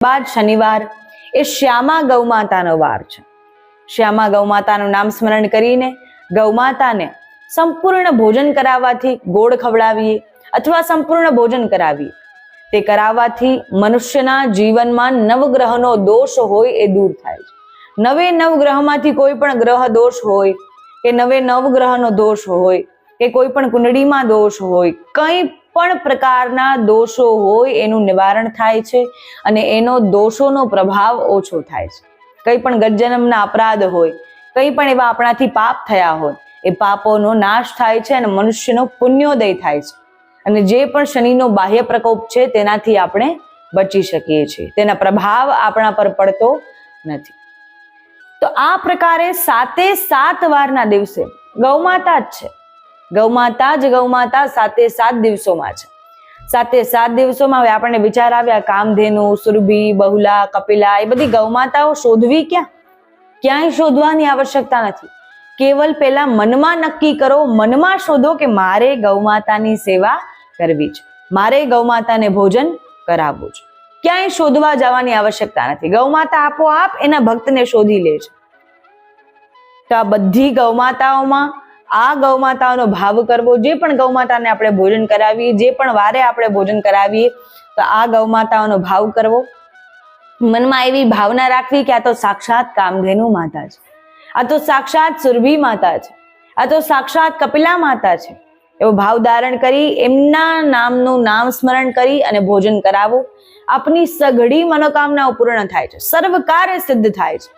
બાદ શનિવાર એ શ્યામા ગૌમાતાનો વાર છે. શ્યામા ગૌમાતાનું નામ સ્મરણ કરીને ગૌમાતાને સંપૂર્ણ ભોજન કરાવવાથી, ગોળ ખવડાવીએ અથવા સંપૂર્ણ ભોજન કરાવીએ, તે કરાવવાથી મનુષ્યના જીવનમાં નવગ્રહનો દોષ હોય એ દૂર થાય છે. નવે નવગ્રહમાંથી કોઈ પણ ગ્રહ દોષ હોય કે નવે નવગ્રહનો દોષ હોય કે કોઈ પણ કુંડળીમાં દોષ હોય, કંઈ પણ પ્રકારના દોષો હોય એનું નિવારણ થાય છે અને એનો દોષોનો પ્રભાવ ઓછો થાય છે. કંઈ પણ ગતજન્મના અપરાધ હોય, કંઈ પણ એવા આપણાથી પાપ થયા હોય, એ પાપોનો નાશ થાય છે અને મનુષ્યનો પુણ્યોદય થાય છે અને જે પણ શનિનો બાહ્ય પ્રકોપ છે તેનાથી આપણે બચી શકીએ છીએ, તેના પ્રભાવ આપણા પર પડતો નથી. તો આ પ્રકારે 7 વારના દિવસે ગૌમાતા જ છે, ગૌમાતા 7 દિવસોમાં છે. 7 દિવસોમાં હવે આપણને વિચાર આવ્યા, કામધેનુ, સુરભી, બહુલા, કપિલા, એ બધી ગૌમાતાઓ શોધવી ક્યાં? ક્યાંય શોધવાની આવશ્યકતા નથી. કેવલ પહેલા મનમાં નક્કી કરો, મનમાં શોધો કે મારે ગૌમાતાની સેવા કરવી છે, મારે ગૌમાતાને ભોજન કરાવવું છે. ક્યાંય શોધવા જવાની આવશ્યકતા નથી. ગૌમાતા આપોઆપ એના ભક્તને શોધી લે છે. તો આ બધી ગૌમાતાઓમાં આ ગૌમાતાઓનો ભાવ કરવો. જે પણ ગૌમાતાને આપણે ભોજન કરાવીએ, જે પણ વારે આપણે ભોજન કરાવીએ, તો આ ગૌમાતાઓનો ભાવ કરવો. મનમાં એવી ભાવના રાખવી કે આ તો સાક્ષાત કામધેનુ માતા છે, આ તો સાક્ષાત સુરભી માતા છે, આ તો સાક્ષાત કપિલા માતા છે, એવો ભાવ ધારણ કરી એમના નામનું નામ સ્મરણ કરી અને ભોજન કરાવો. આપની સઘળી મનોકામનાઓ પૂર્ણ થાય છે, સર્વ કાર્ય સિદ્ધ થાય છે.